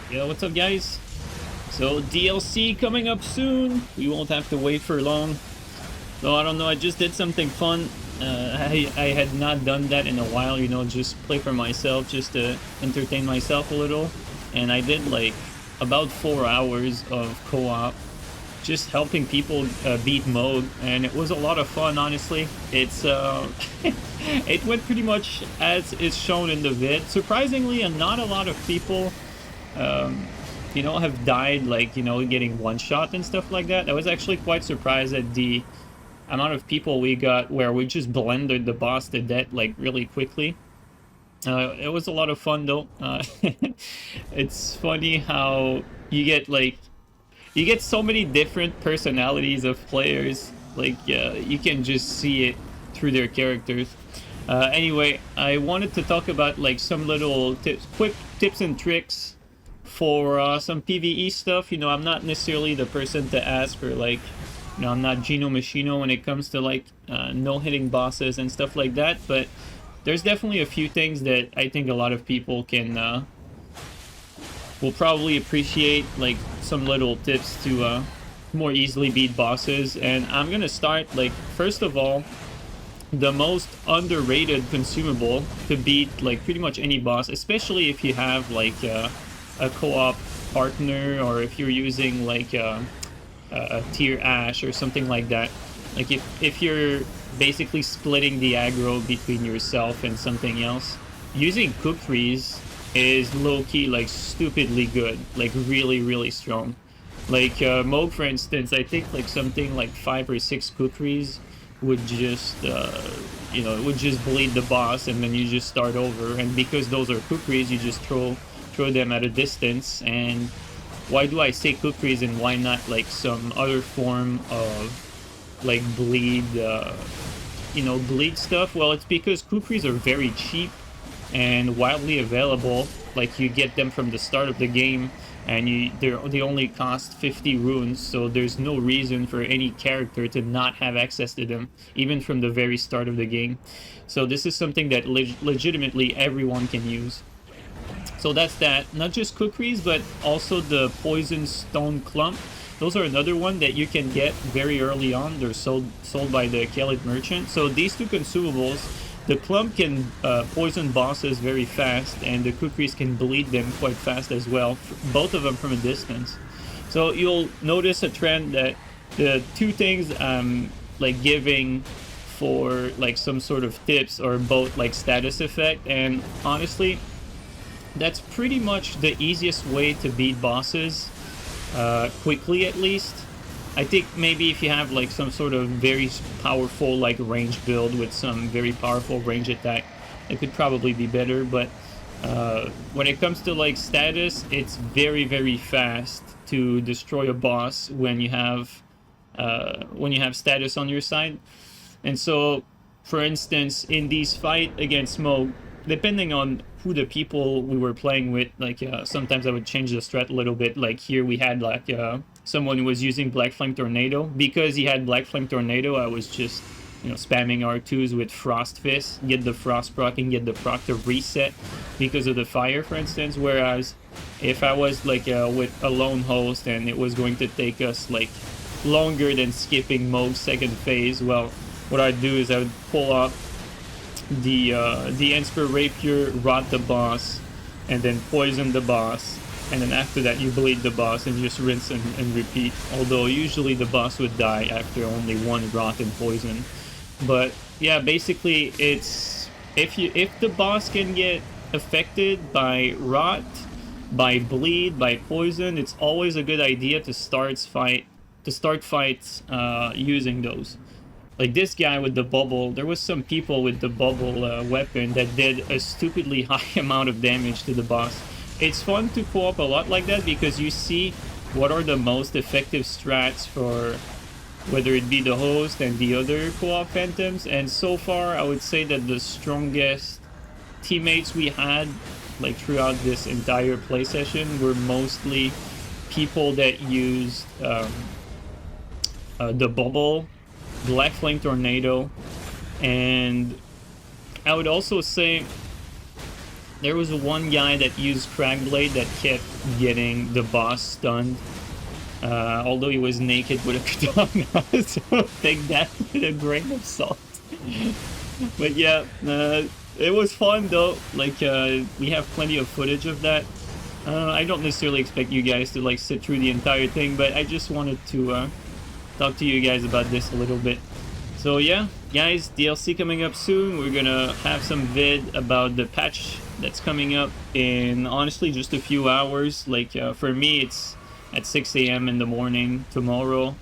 Yo, what's up, guys? So, DLC coming up soon. We won't have to wait for long. So, I don't know, I just did something fun. I had not done that in a while, you know, just play for myself, just to entertain myself a little. And I did, like, about 4 hours of co-op, just helping people beat mode. And it was a lot of fun, honestly. It's, it went pretty much as is shown in the vid. Surprisingly, and not a lot of people you know, have died, like, you know, getting one shot and stuff like that. I was actually quite surprised at the amount of people we got where we just blended the boss to death, like, really quickly. It was a lot of fun, though. It's funny how you get so many different personalities of players. Like, you can just see it through their characters. Anyway, I wanted to talk about, like, some little quick tips and tricks for some PvE stuff. You know, I'm not necessarily the person to ask for, like, you know, I'm not Gino Machino when it comes to, like, no-hitting bosses and stuff like that, but there's definitely a few things that I think a lot of people can will probably appreciate, like some little tips to more easily beat bosses. And I'm gonna start, like, first of all, the most underrated consumable to beat, like, pretty much any boss, especially if you have, like, a co-op partner, or if you're using, like, a tier Ash or something like that. Like, if you're basically splitting the aggro between yourself and something else, using kukris is low-key, like, stupidly good, like, really strong. Like, Moog, for instance, I think, like, something like 5 or 6 kukris would just you know, it would just bleed the boss, and then you just start over. And because those are kukris, you just throw them at a distance. And why do I say kukris and why not, like, some other form of, like, bleed, you know, bleed stuff? Well, it's because kukris are very cheap and widely available. Like, you get them from the start of the game, and they only cost 50 runes, so there's no reason for any character to not have access to them, even from the very start of the game. So this is something that legitimately everyone can use. So that's that. Not just kukris, but also the poison stone clump. Those are another one that you can get very early on. They're sold by the Kellet merchant. So these two consumables, the clump can poison bosses very fast, and the kukris can bleed them quite fast as well, both of them from a distance. So you'll notice a trend that the two things I'm, like, giving for, like, some sort of tips are both, like, status effect. And honestly, that's pretty much the easiest way to beat bosses, quickly at least. I think maybe if you have, like, some sort of very powerful, like, range build with some very powerful range attack, it could probably be better. But when it comes to, like, status, it's very fast to destroy a boss when you have status on your side. And so, for instance, in these fight against Smoke, depending on who the people we were playing with, like, sometimes I would change the strat a little bit. Like, here we had, like, someone who was using Black Flame Tornado. Because he had Black Flame Tornado, I was just, you know, spamming R2s with Frost Fist, get the Frost proc and get the proc to reset because of the fire, for instance. Whereas if I was, like, with a lone host and it was going to take us, like, longer than skipping Moog's second phase, well, what I'd do is I would pull up the Enspire Rapier, rot the boss, and then poison the boss, and then after that you bleed the boss and just rinse and repeat. Although usually the boss would die after only one rot and poison. But yeah, basically it's if the boss can get affected by rot, by bleed, by poison, it's always a good idea to start fights using those. Like this guy with the bubble, there was some people with the bubble weapon that did a stupidly high amount of damage to the boss. It's fun to co-op a lot like that because you see what are the most effective strats for whether it be the host and the other co-op phantoms. And so far, I would say that the strongest teammates we had, like, throughout this entire play session, were mostly people that used the bubble, Black Flame Tornado, and I would also say there was one guy that used Crackblade that kept getting the boss stunned. Although he was naked with a katana, so take that with a grain of salt. But yeah, it was fun though. Like, we have plenty of footage of that. I don't necessarily expect you guys to like sit through the entire thing, but I just wanted to talk to you guys about this a little bit. So yeah, guys, DLC coming up soon. We're gonna have some vid about the patch that's coming up in honestly just a few hours. Like, for me, it's at 6 a.m. in the morning tomorrow.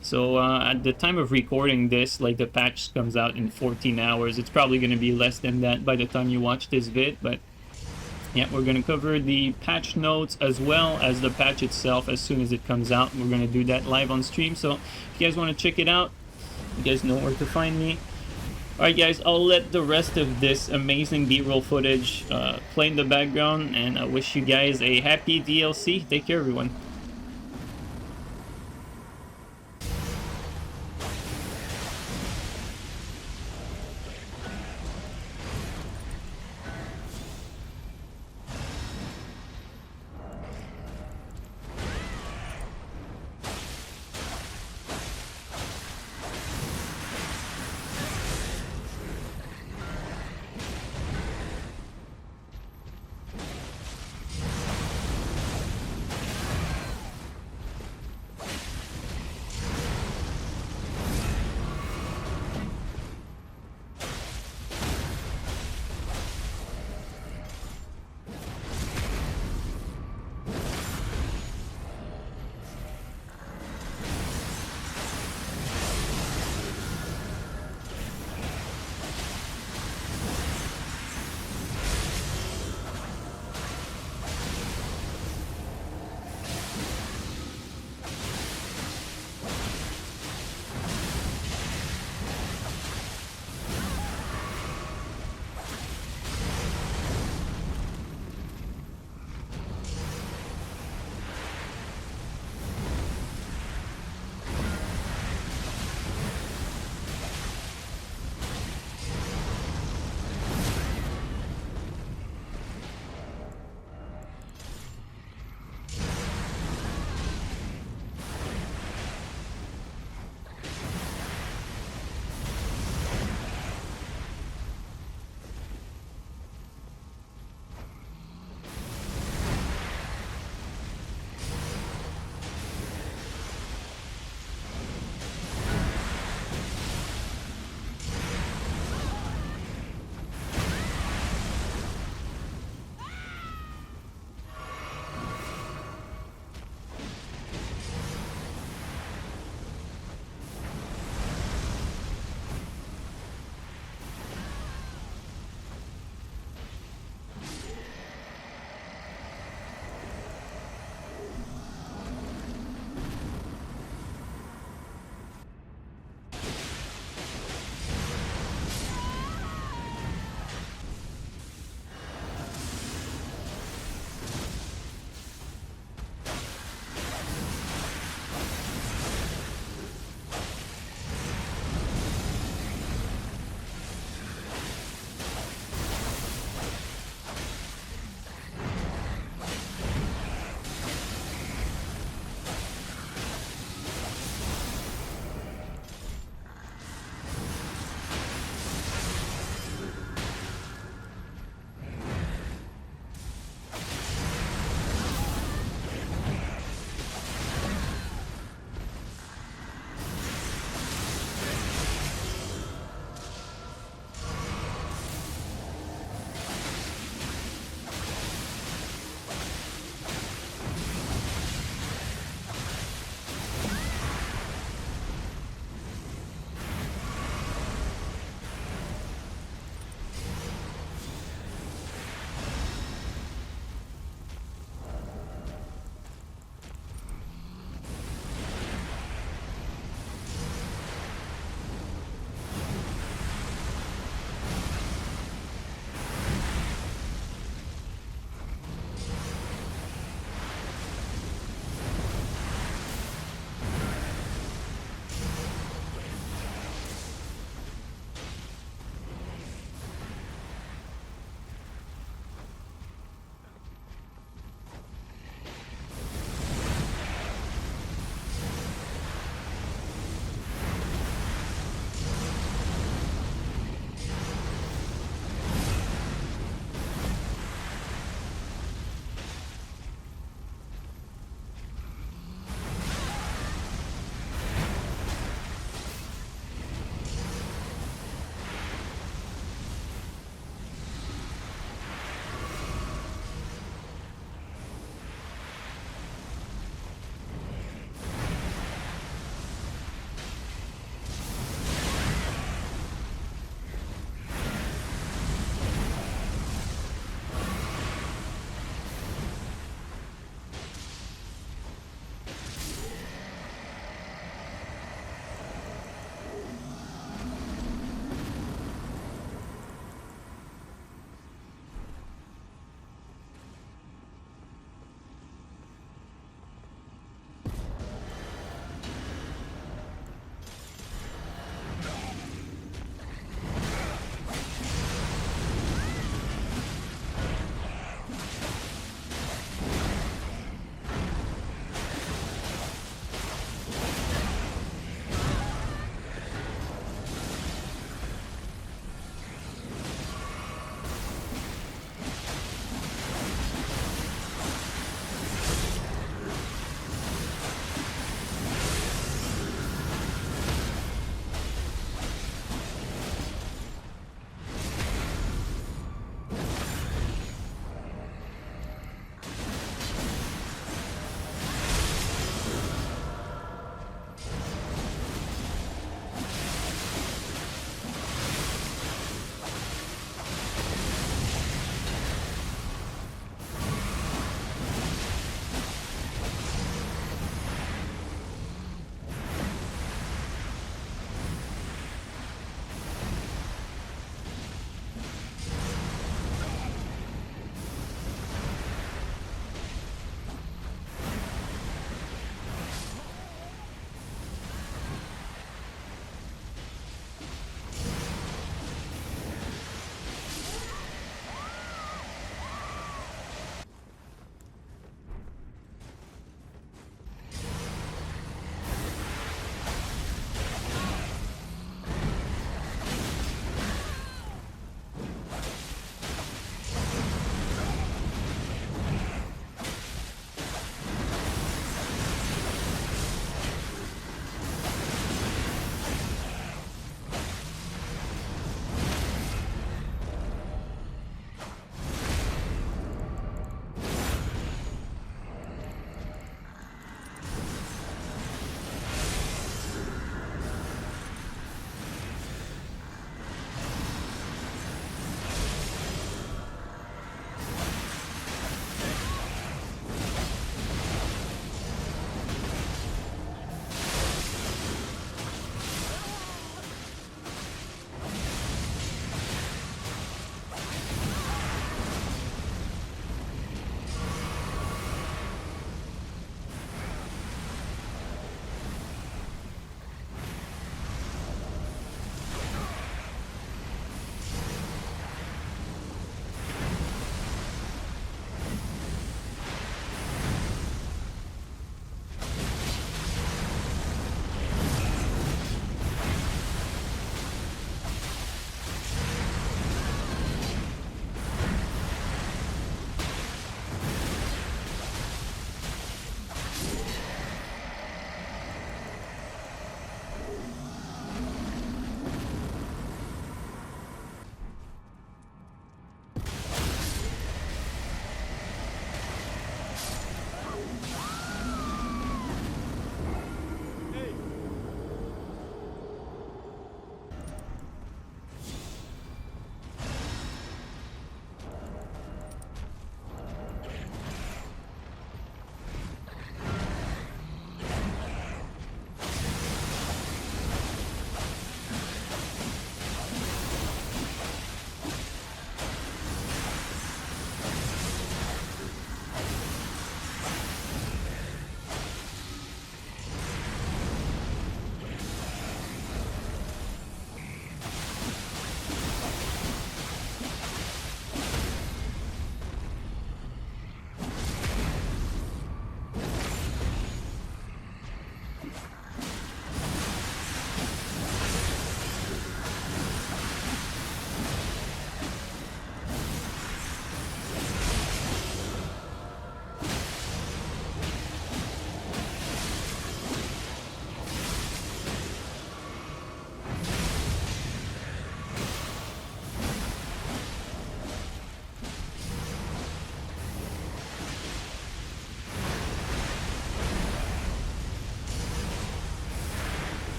So at the time of recording this, like, the patch comes out in 14 hours. It's probably going to be less than that by the time you watch this vid, but yeah, we're going to cover the patch notes as well as the patch itself as soon as it comes out. We're going to do that live on stream, so if you guys want to check it out, you guys know where to find me. Alright guys, I'll let the rest of this amazing B-roll footage play in the background, and I wish you guys a happy DLC. Take care, everyone.